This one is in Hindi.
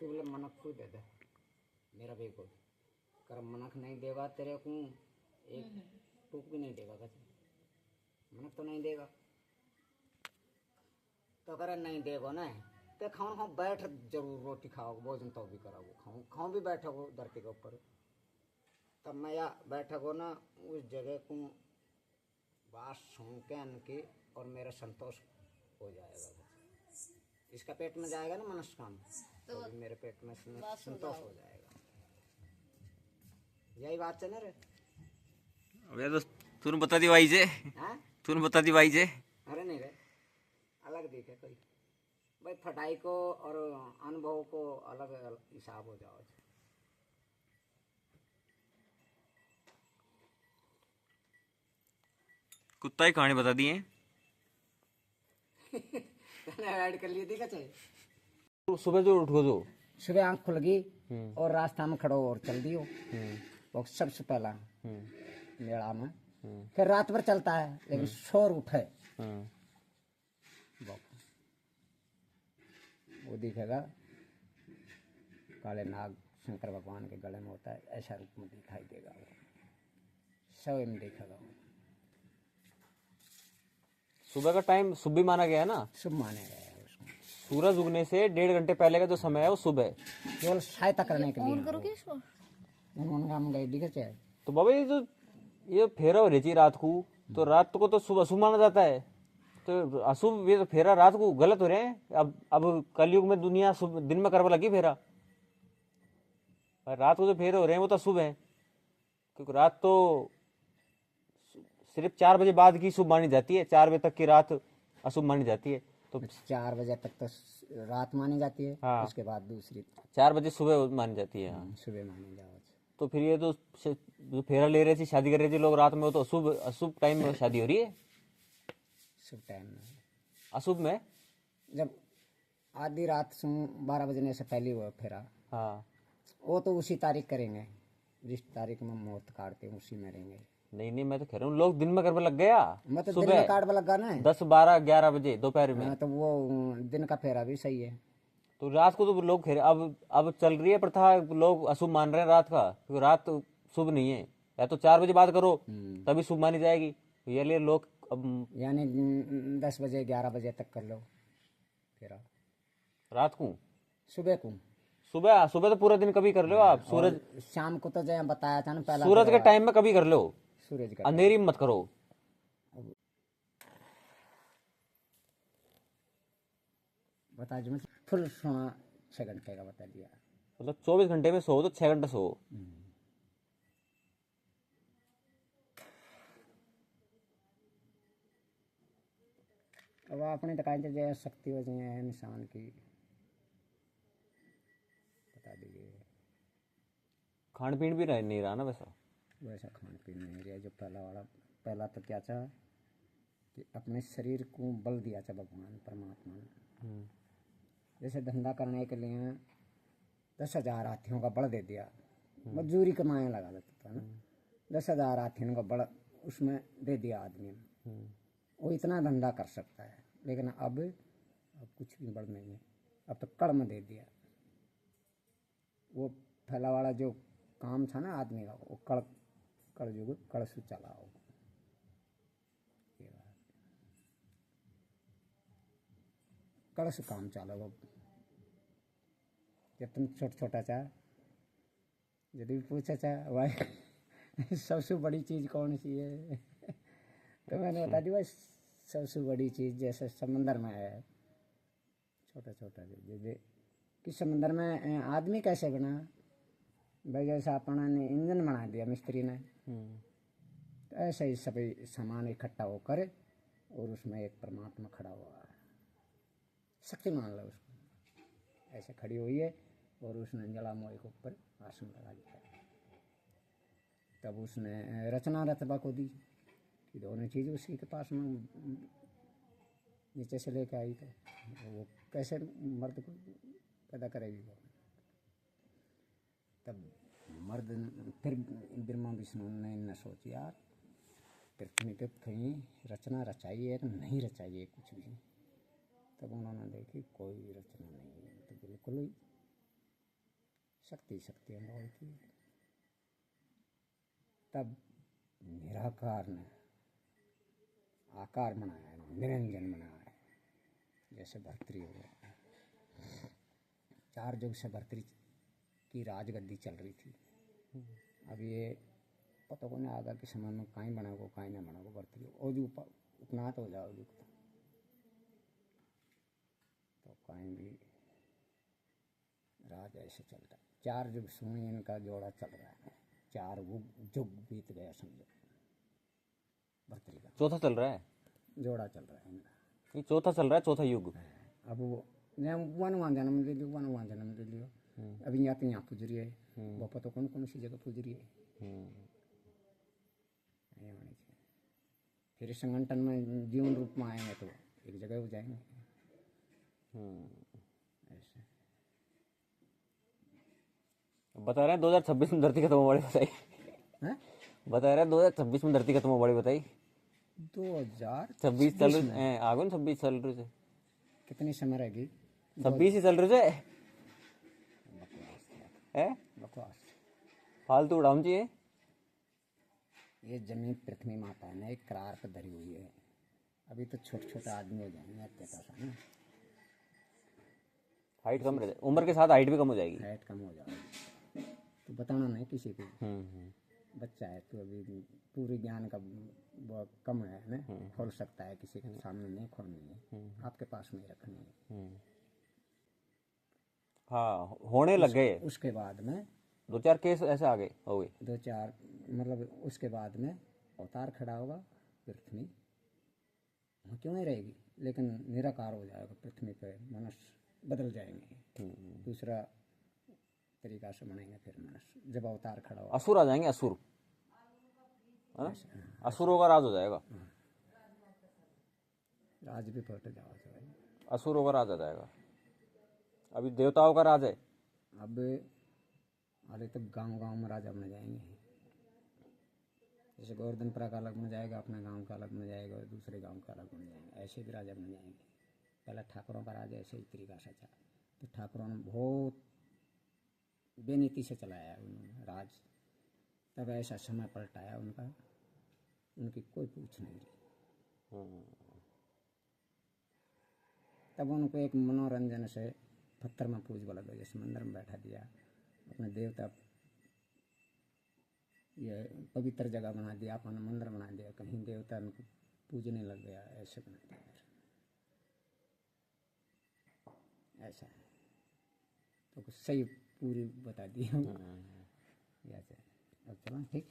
तू बोले मनक को दे दे मेरा भी कोई कर मनक नहीं देगा तेरे को एक टूक भी नहीं देगा कैसे मनक तो नहीं देगा तो करे नहीं देगा ना तो खाओ खाओ बैठ जरूर रोटी खाओ भोजन तो भी कराओ खाओ खाओ भी बैठोगो धरती के ऊपर तब मैं या बैठोगो ना उस जगह को बात सुन के अनकी और मेरा संतोष हो जाएगा इसका पेट में जाएगा ना मनस्कामना तो मेरे पेट में संतोष हो जाएगा यही बात है ना रे अबे तो तूने बता दी भाई जे तूने बता दी भाई जे अरे नहीं रे अलग दिखे कोई भाई फटाई को और अनुभव को अलग हिसाब हो जाओ कुत्ता ही कहानी बता दिए ऐड कर लिए देखा चाहिए सुबह जो उठो जो सुबह आंख खुल गई और रास्ता में खड़ो और चल दियो वो सबसे पहला मेला में फिर रात भर चलता है लेकिन शोर उठे वो दिखेगा काले नाग शंकर भगवान के गले में होता है ऐसा रूप में दिखाई देगा वो स्वयं में देखेगा वो सुबह का टाइम शुभ भी माना गया है ना शुभ माने गया है उसको सूरज उगने से 1.5 घंटे पहले का जो समय है वो सुबह केवल सहायता करने के लिए हम गए दिखे चाहे तो बाबा ये फेरा हो रही रात को तो रात को तो सुबह शुभ माना जाता है तो अशुभ ये तो फेरा रात को गलत हो रहे हैं अब कलयुग में दुनिया दिन में करवा लगी फेरा रात को जो फेरे हो रहे हैं वो तो शुभ है क्योंकि रात तो सिर्फ 4 बजे बाद की शुभ मानी जाती है 4 बजे तक की रात अशुभ मानी जाती है तो 4 बजे तक तो रात मानी जाती है हाँ। उसके बाद दूसरी 4 बजे सुबह मानी जाती है हाँ। सुबह मानी जाओ तो फिर ये तो जो फेरा ले रहे थे शादी कर रहे थे लोग रात में वो तो अशुभ अशुभ टाइम में शादी हो रही है शुभ टाइम में अशुभ में जब आधी रात 12 बजने से पहले वो फेरा हाँ वो तो उसी तारीख करेंगे जिस तारीख में मुहूर्त काटते हैं उसी में रहेंगे नहीं मैं तो कह रहा हूँ लोग दिन में करने लग गया मैं तो दिन में काट लगा ना 10 12 11 बजे दोपहर में तो वो दिन का फेरा भी सही है तो रात को तो लोग फेरे अब चल रही है प्रथा लोग अशुभ मान रहे हैं रात का क्योंकि रात तो शुभ नहीं है या तो 4 बजे बाद करो तभी शुभ मानी जाएगी ये लिए लोग अब यानी 10 बजे 11 बजे तक कर लो फेरा रात को सुबह तो पूरा दिन कभी कर लो आप सूरज शाम को तो जैसे बताया था ना पहला सूरज के टाइम में कभी कर लो सूरज का अंधेरी मत करो बता जो फुल सोना 6 घंटे का बता दिया मतलब 24 घंटे में सो तो 6 घंटे सो अब अपनी तो कहीं जैसे शक्ति वजह है इंसान की बता दीजिए खान पीन भी नहीं रहा ना वैसा खान पीन नहीं रहा जो पहला तो क्या था कि अपने शरीर को बल दिया था भगवान परमात्मा ने जैसे धंधा करने के लिए 10,000 हाथियों का बल दे दिया मजदूरी कमाने लगा देता था ना 10,000 हाथियों का बल उसमें दे दिया आदमी ने वो इतना धंधा कर सकता है लेकिन अब कुछ भी बल नहीं है अब तो कड़ में दे दिया वो फैला वाला जो काम था ना आदमी का वो कड़ से चला हो कड़ से काम चला वो जब तुम छोटा चाह यदि पूछा चाह भाई सबसे बड़ी चीज़ कौन सी है तो मैंने बता दी भाई सबसे बड़ी चीज़ जैसे समंदर में है छोटा जैसे कि समंदर में आदमी कैसे बना भाई जैसा अपना ने इंजन बना दिया मिस्त्री ने तो ऐसे ही सभी सामान इकट्ठा होकर और उसमें एक परमात्मा खड़ा हुआ है शक्ति मान लो उसको ऐसे खड़ी हुई है और उसने जलामोई के ऊपर आसन लगा दिया तब उसने रचना रतबा को दी कि दोनों चीज़ उसी के पास में नीचे से लेके आई तो वो कैसे मर्द को पैदा करेगी वो तब मर्द फिर ब्रह्मा विष्णु ने न सोची यार पृथ्वी पे कहीं रचना रचाई है नहीं रचाई है कुछ भी तब उन्होंने देखी कोई रचना नहीं है तो बिल्कुल ही शक्ति शक्ति अनुभव की। तब निराकार ने आकार बनाया है, निरंजन बनाया है, जैसे भर्तृ हो गया। 4 युग से भर्तृ की राजगद्दी चल रही थी। अब ये पता को नहीं आगा कि समय में कहीं बनाओ कहीं ना बनाओ भर्तृ और जो उपनात हो जाओ युग तो कहीं भी राज ऐसे चलता है। 4 युग सुनी इनका जोड़ा चल रहा है, 4 युग बीत गया समझो भर्तृ का। चौथा चल रहा है, जोड़ा चल रहा है इनका, ये चौथा चल रहा है, चौथा युग। अब वो वन वहाँ जन्म ले लियो, वन वहाँ जन्म ले लियो। अभी यहाँ तो यहाँ पूज रही है, वो पता कौन सी जगह पूज रही है। ये होनी चाहिए। फिर संगठन में जीवन रूप में आएंगे तो एक जगह हो जाएंगे। ऐसे बता रहे हैं 2026 में धरती खत्म हो वाली, बताइए। हैं? बता रहे हैं 2026 में धरती खत्म हो वाली, बताइए। 2026 चल रही आगे 26 चल रही है, कितनी समय रहेगी? 26 ही चल रही है। बकवास। फालतू उड़ाम चाहिए। ये जमीन पृथ्वी माता ने एक करार पर धरी हुई है। अभी तो छोटे छोटे आदमी हो जाएंगे इतने सा ना, हाइट कम रह, उम्र के साथ हाइट भी कम हो जाएगी, हाइट कम हो जाएगी। तो बताना नहीं किसी को, बच्चा है तो अभी पूरे ज्ञान का वो कम है ना, खोल सकता है, किसी के सामने नहीं खोलनी है, आपके पास में ही रखनी है। हाँ होने लग गए। उसके बाद में 2-4 केस ऐसे आ गए, हो गए 2-4 मतलब उसके बाद में अवतार खड़ा होगा पृथ्वी, वहाँ क्यों नहीं रहेगी लेकिन निराकार हो जाएगा पृथ्वी पे, मनुष्य बदल जाएंगे, दूसरा तरीका से बनेंगे फिर मनुष्य जब अवतार खड़ा होगा। असुर आ जाएंगे, असुर, असुरों का राज हो जाएगा, राज भी पलट जाओ, असुरों का राज आ जाएगा। अभी देवताओं का राज है। अब अरे तो गांव गांव में राजा बन जाएंगे, जैसे गोवर्धनपुरा का अलग बन जाएगा, अपना गांव का अलग बन जाएगा, और दूसरे गांव का अलग बन जाएंगे, ऐसे भी राजा बन जाएंगे। पहले ठाकुरों का राज ऐसे ही तरीका से था, तो ठाकुरों ने बहुत बेनीति से चलाया उन्होंने राज, तब ऐसा समय पलटाया उनका, उनकी कोई पूछ नहीं रही। तब उनको एक मनोरंजन से पत्थर में पूज बोला दो, जैसे मंदिर में बैठा दिया, अपने देवता ये पवित्र जगह बना दिया, अपना मंदिर बना दिया, कहीं देवता उनको पूजने लग गया, ऐसे बना दिया। ऐसा है तो कुछ सही पूरी बता दी। ऐसे अब चलो ठीक।